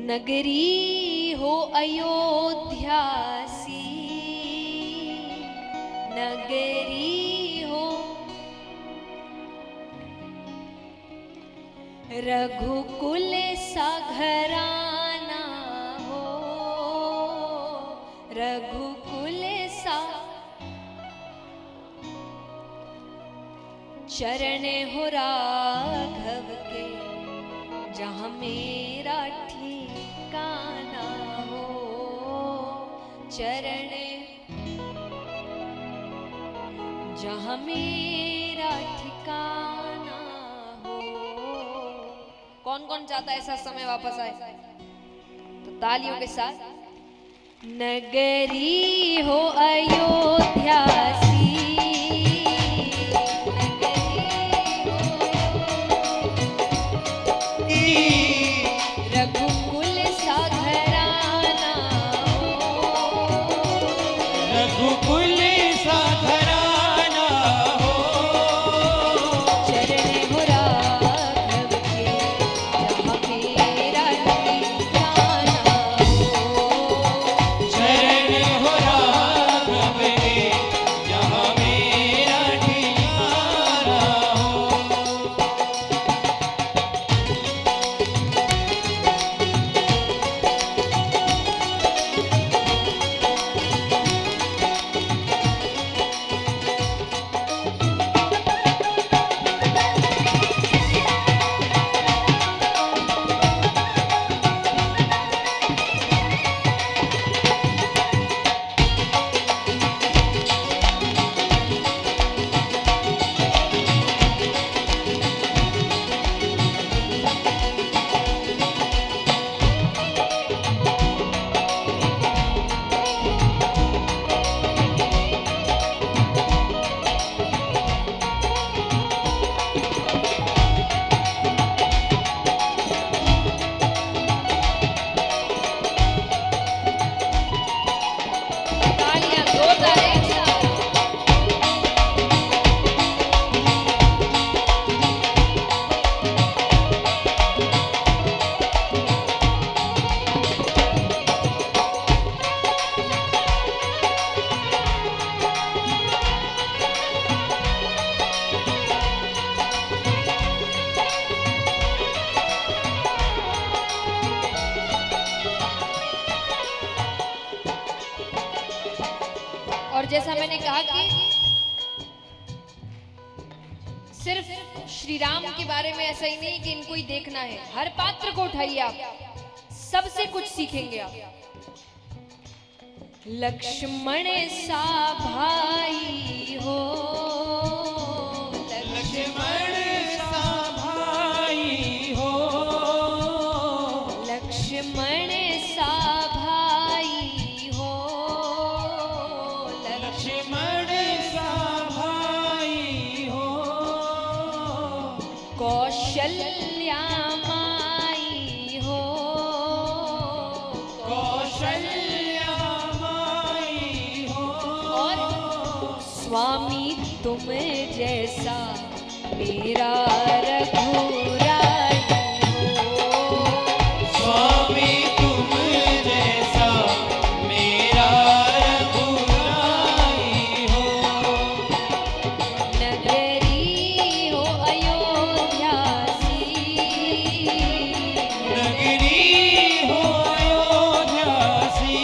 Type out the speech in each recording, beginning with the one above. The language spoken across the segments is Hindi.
नगरी हो अयोध्या सी, नगरी हो रघुकुल सा घराना हो, रघुकुल सा चरण हो राघव के, जहाँ मेरा ठिकाना हो, चरण जहाँ मेरा ठिकाना हो। कौन कौन चाहता है ऐसा समय वापस आए? तो तालियों के साथ। नगरी हो अयोध्या सी, रघुकुल सा घराना हो, रघुकुल सा घराना हो, चरण हो राघव के, जहाँ मेरा ठिकाना हो, चरण हो राघव के, जहाँ मेरा ठिकाना हो। तालियां जोरदार एक साथ। और जैसा मैंने कहा कि सिर्फ श्री राम के बारे में ऐसा ही नहीं कि इनको ही देखना है, हर पात्र को उठाइए आप, सबसे कुछ सीखेंगे आप। लक्ष्मण सा भाई हो, लक्ष्मण सा भाई हो, लक्ष्मण सा भाई हो, लक्ष्मण सा भाई हो, कौशल्या माई हो, कौशल्या माई हो, और स्वामी तुम जैसा मेरा रघुराई हो, स्वामी तुम जैसा मेरा रघुराई हो। नगरी हो अयोध्या सी, नगरी हो अयोध्या सी,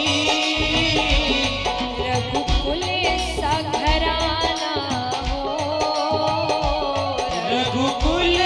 रघुकुल सा घराना हो, रघुकुल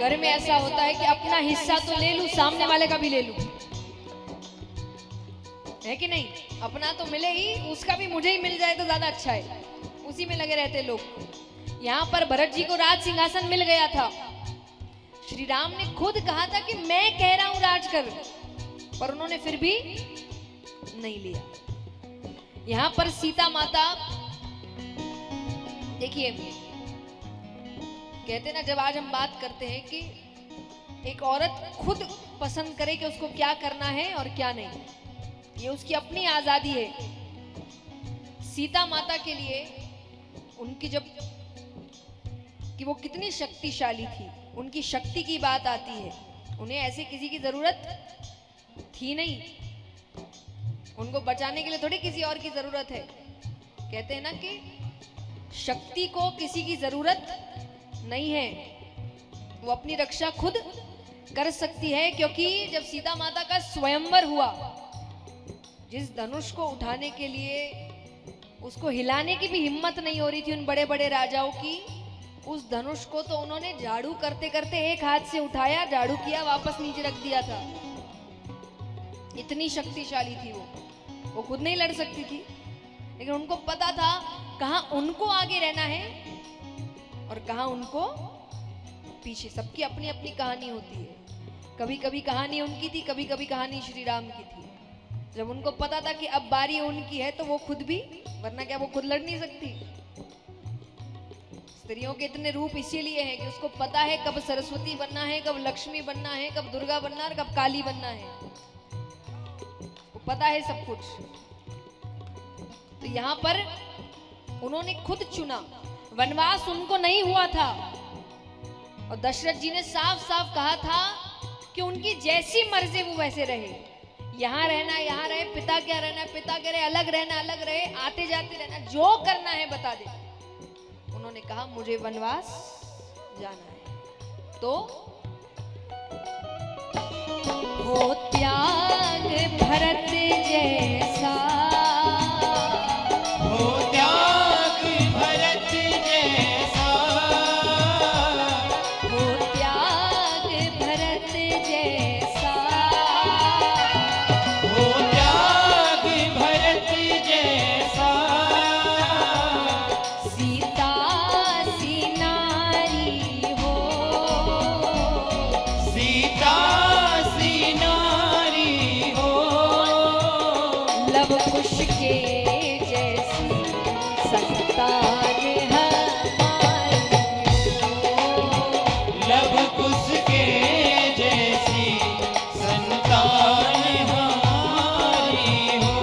घर में ऐसा होता है कि अपना हिस्सा तो ले लूं, सामने वाले का भी ले लूं, है कि नहीं? अपना तो मिले ही, उसका भी मुझे ही मिल जाए तो ज्यादा अच्छा है, उसी में लगे रहते लोग। यहाँ पर भरत जी को राज सिंहासन मिल गया था। श्री राम ने खुद कहा था कि मैं कह रहा हूं राज कर, पर उन्होंने फिर भी नहीं लिया। यहाँ पर सीता माता, देखिए कहते ना, जब आज हम बात करते हैं कि एक औरत खुद पसंद करे कि उसको क्या करना है और क्या नहीं, ये उसकी अपनी आजादी है। सीता माता के लिए उनकी जब कि वो कितनी शक्तिशाली थी, उनकी शक्ति की बात आती है, उन्हें ऐसे किसी की जरूरत थी नहीं, उनको बचाने के लिए थोड़ी किसी और की जरूरत है। कहते हैं ना कि शक्ति को किसी की जरूरत नहीं है, वो अपनी रक्षा खुद कर सकती है। क्योंकि जब सीता माता का स्वयंवर हुआ, जिस धनुष को उठाने के लिए उसको हिलाने की भी हिम्मत नहीं हो रही थी उन बड़े बड़े राजाओं की, उस धनुष को तो उन्होंने झाड़ू करते करते एक हाथ से उठाया, झाड़ू किया, वापस नीचे रख दिया था। इतनी शक्तिशाली थी वो खुद नहीं लड़ सकती थी, लेकिन उनको पता था कहां उनको आगे रहना है और कहां उनको पीछे। सबकी अपनी अपनी कहानी होती है, कभी कभी कहानी उनकी थी, कभी कभी कहानी श्री राम की थी। जब उनको पता था कि अब बारी उनकी है तो वो खुद भी, वरना क्या वो खुद लड़ नहीं सकती। स्त्रियों के इतने रूप इसीलिए हैं कि उसको पता है कब सरस्वती बनना है, कब लक्ष्मी बनना है, कब दुर्गा बनना है, कब काली बनना है, वो पता है सब कुछ। तो यहाँ पर उन्होंने खुद चुना, वनवास उनको नहीं हुआ था, और दशरथ जी ने साफ साफ कहा था कि उनकी जैसी मर्जी वो वैसे रहे, यहाँ रहना यहाँ रहे, पिता क्या रहना पिता कह रहे, अलग रहना अलग रहे, आते जाते रहना, जो करना है बता दे। उन्होंने कहा मुझे वनवास जाना है, तो हो त्याग भरत जैसा, हो त्याग भरत जैसा, हो त्याग भरत जैसा, हो त्याग भरत जैसा, सीता सी नारी हो, सीता सी नारी हो, लव कुश के जैसी संतान हमारी हो, लव कुश के जैसी संतान हमारी हो।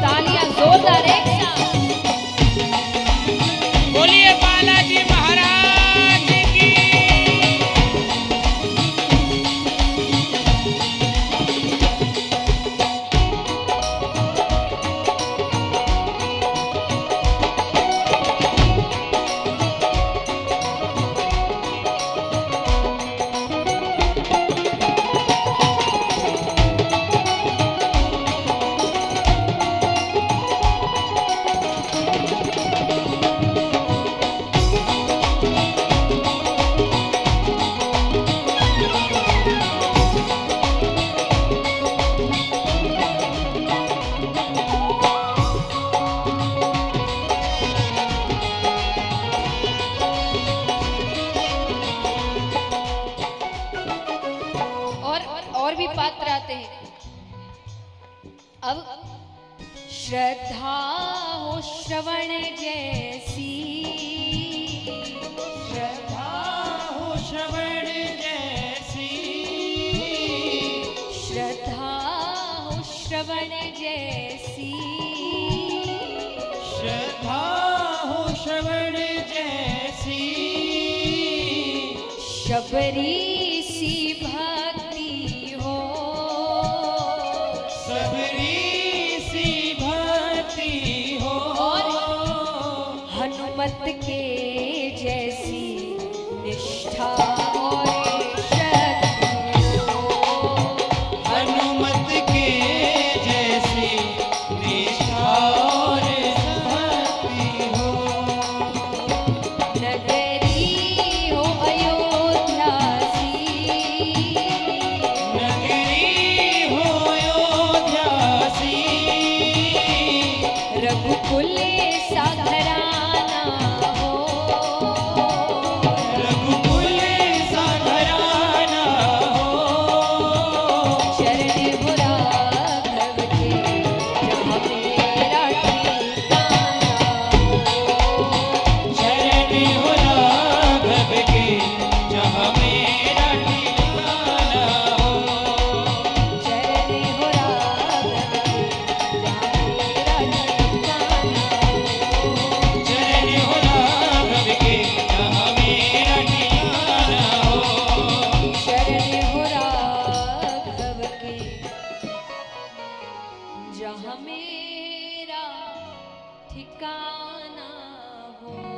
तालियां जोरदार एक साथ। बोलिए बालाजी महाराज की। और भी पात्र आते हैं। अब श्रद्धा हो श्रवण जैसी, श्रद्धा हो श्रवण जैसी, श्रद्धा हो श्रवण जैसी, श्रद्धा हो श्रवण जैसी, शबरी सी भक्ति हो, सबरी सी भक्ति हो, हनुमत के जैसी निष्ठा और शक्ति हो, हनुमत के जैसी निष्ठा और भक्ति हो। नगरी हो अयोध्या सी, नगरी हो अयोध्या सी, रघुकुल सा घराना हो, रघुकुल सा घराना हो, चरण हो राघव के जहाँ मेरा ठिकाना हो, शरण हो राघव के जहाँ मेरा ठिकाना हो, चरण हो राघव के जहाँ मेरा ठिकाना हो, चरण हो राघव के जहाँ मेरा ठिकाना हो, शरण हो राघव के जहाँ मेरा ठिकाना हो।